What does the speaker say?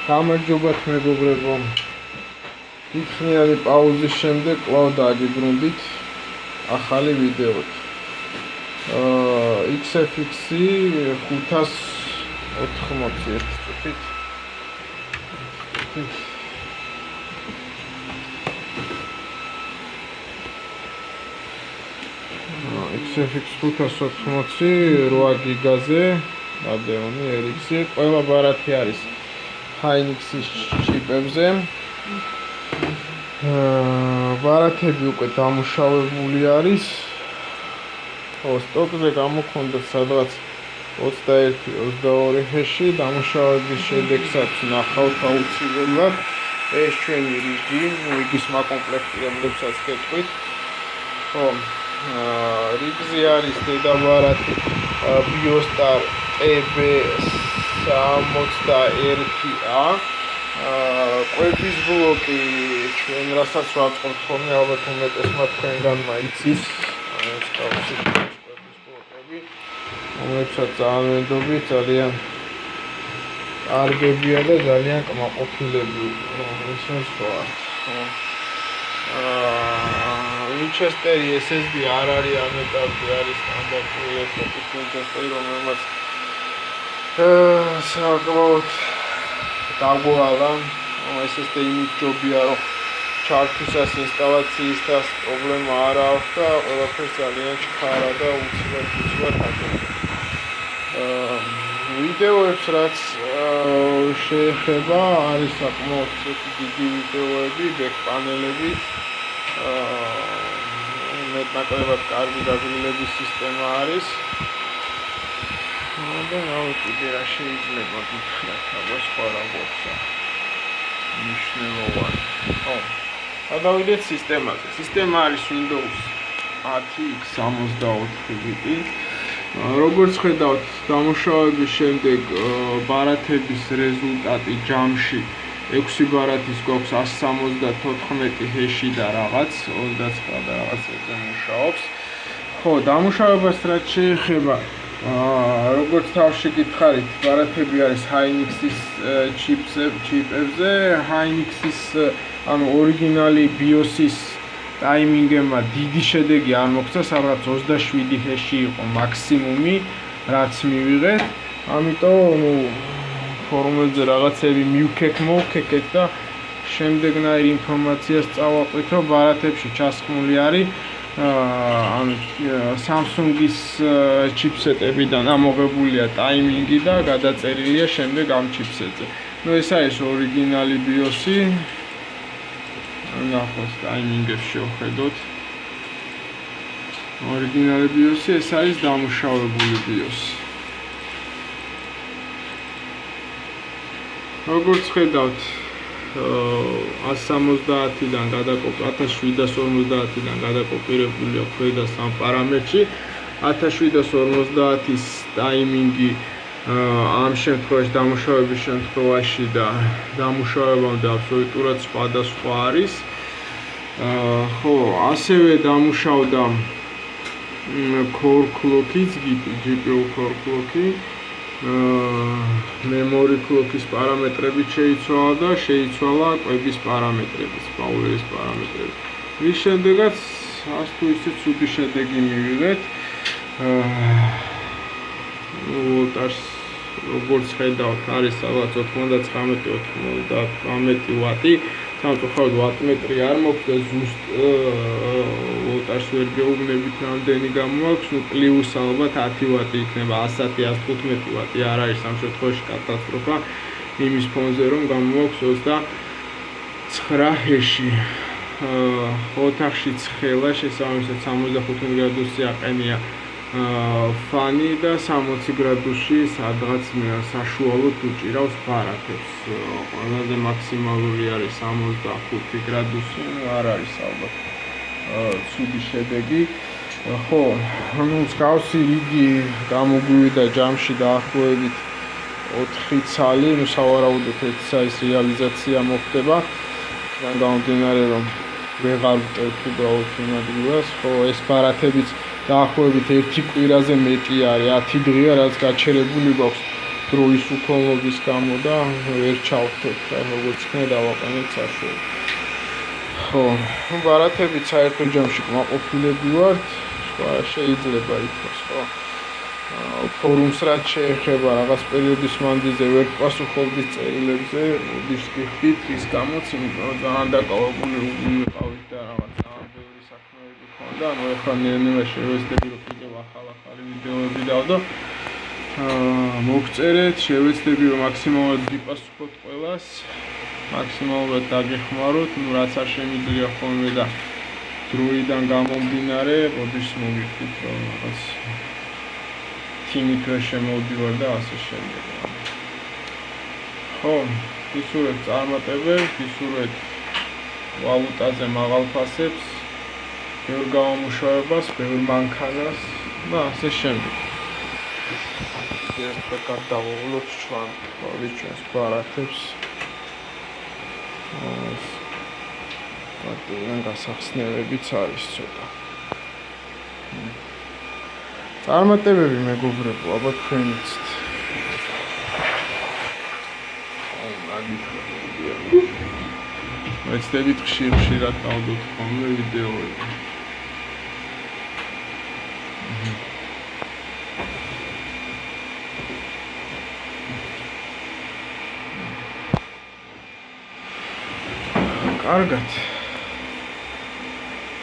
გამარჯობათ მეგობრებო. დიდხნიანი პაუზის შემდეგ კვლავ დაგიბრუნდით ახალი ვიდეოთ. XFX-ი 580 წუთით. XFX 580 8 გიგაზე რადეონი RX-ი ყველა ბარათი არის Hynix-ის ჩიპებზე. ბარათები უკვე დამუშავებული არის. სტოკზე გამოქონდათ სადღაც 21-22 ჰეში, დამუშავების შედეგსაც ნახავთ აუცილებლად. ეს ჩვენი რიგის მაკომპლექტი, რომლებსაც გეტყვით. რიგზე არის დედა ბარათი BioStar TB61A. კვების ბლოკი ჩვენ რასაც ვაწყობთ ხოლმე, ალბათ უმეტესმა თქვენგანმა იცის ეს თავისი კვების ბლოკები, რომლებსაც ძალიან ვენდობთ, ძალიან კარგებია და ძალიან კმაყოფილები ისინი სხვა. Winchester SSD არ არის ამ ეტაპზე, არის სტანდარტული ლეპტოპის Winchester, რომელმაც საკმაოდ დაგვალა. SSD იმით ჯობია, რომ ჩართვისას ინსტალაციისას პრობლემა არ აქვს და ყველაფერს ძალიან ჩქარა და უცბად აკეთებს. ვიდეოებს რაც შეეხება, არის საკმაოდ დიდი ვიდეოები, ბექ პანელები. მეტნაკლებად კარგი გაგრილების სისტემა არის. და კიდე რა შეიძლება გითხრათ, აბა სხვა რაღაცა მნიშვნელოვანი. გადავიდეთ სისტემაზე. სისტემა არის Windows 10x64 ბიტი. როგორც ხედავთ, დამუშავების შემდეგ ბარათების რეზულტატი ჯამში 6 ბარათის გვაქვს 174 ჰეში და რაღაც 29 და რაღაც ეზე მუშაობს. დამუშავებას რაც შეეხება, როგორც თავში გითხარით, ბარათები არის Hynix-ის ჩიპებზე. Hynix-ის ორიგინალი BIOS-ის ტაიმინგებმა დიდი შედეგი არ მოხდა, სადღაც 27 ჰეში იყო მაქსიმუმი, რაც მივიღეთ. ამიტომ ფორუმებზე რაღაცები მივქეკეთ და შემდეგნაირ ინფორმაციას წავაყვით, რომ ბარათებში ჩასხმული არის Samsung-ის ჩიპსეტებიდან ამოღებულია ტაიმინგი და გადაწერილია შემდეგ ამ ჩიპსეტზე. ეს არის ორიგინალი BIOS-ი. ნახოთ ტაიმინგებს შევხედოთ. ორიგინალი BIOS-ი, ეს არის დამუშავებული BIOS-ი. როგორც ხედავთ, 170-დან 1750-დან გადაკოპირებულია ქვედა სამ პარამეტრში. 1750-ის ტაიმინგი ამ შემთხვევაში დამუშავების შემთხვევაში და დამუშავებამდე აბსოლუტურად სხვადასხვა არის. ასევე დამუშავდა core clock-იც, GPU core clock-ი. memory clock-ის პარამეტრები შეიცვალა და შეიცვალა კვების პარამეტრებიც, power-ის პარამეტრები. რის შემდეგაც ასე თუ ისე ცუდი შედეგი მივიღეთ. ვოლტაჟს როგორც ხედავთ, არის სადღაც 99-98 ვატი. სამწუხაროდ ვატმეტრი არ მაქვს და ზუსტ ვოლტაჟს ვერ გეუბნებით რამდენი გამოაქვს. პლუს ალბათ 10 ვატი იქნება, 110, 115 ვატი არ არის ამ შემთხვევაში კატასტროფა იმის ფონზე, რომ გამოაქვს 29 ჰეში. ოთახში ცხელა, შესაბამისად 65 გრადუსი აყენია ფანი და 60 გრადუსში სადღაც საშუალოდ უჭირავს ბარათებს. ყველაზე მაქსიმალური არის 65 გრადუსი, არ არის ალბათ ცუდი შედეგი. მსგავსი რიგი გამოგვივიდა ჯამში დაახლოებით 4 ცალი, სავარაუდოდ 1 ცალის რეალიზაცია მოხდება. გამომდინარე, რომ ვეღარ ვწერთ უბრალოდ იმ ადგილას. ეს ბარათებიც დაახლოებით 1 კვირაზე მეტი არის, 10 დღეა რაც გაჩერებული გვაქვს დროის უქონლობის გამო და ვერ ჩავთვეთ რა როგორც ხნა დავაყენეთ საშუალო. ხო, ბარათებით საერთო ჯამში კმაყოფილები ვართ, სხვა შეიძლება ითქვას, ხო. ფორუმს რაც შეეხება რაღაც პერიოდის მანძილზე ვერ პასუხობდით წერილებზე, უდიშს გიხდით ის გამოც, იმიტომ რომ ძალიან დაკავებული ვიყავით და რაღაც ძალიან ბევრი საქმეები ჰქონდა, ანუ ახლა ნელ-ნელა შევეცდები რომ კიდევ ახალი ვიდეოები დავდო. მოგწერეთ, შევეცდები რომ მაქსიმალურად ვიპასუხოთ ყველას, მაქსიმალურად დაგეხმაროთ, რაც არ შემიძლია ხოლმე და დროიდან გამომდინარე, ოდიშს მოგიხდით რომ რაღაც თიმით ვერ შემოვდივარ და ასე შემდეგ. ხო, გისურვებთ წარმატებებს, გისურვებთ ვალუტაზე მაღალ ფასებს, ბევრ გამომუშავებას, ბევრ მანქანას და ასე შემდეგ. ერთად გადავავლოთ ჩვენს ბარათებს. პარტიიდან გასახსნელებიც არის ცოტა. წარმატებები მეგობრებო, ალბათ თქვენიცით. მეცდებით ხშირად დავდოთ ხოლმე ვიდეოები. კარგად.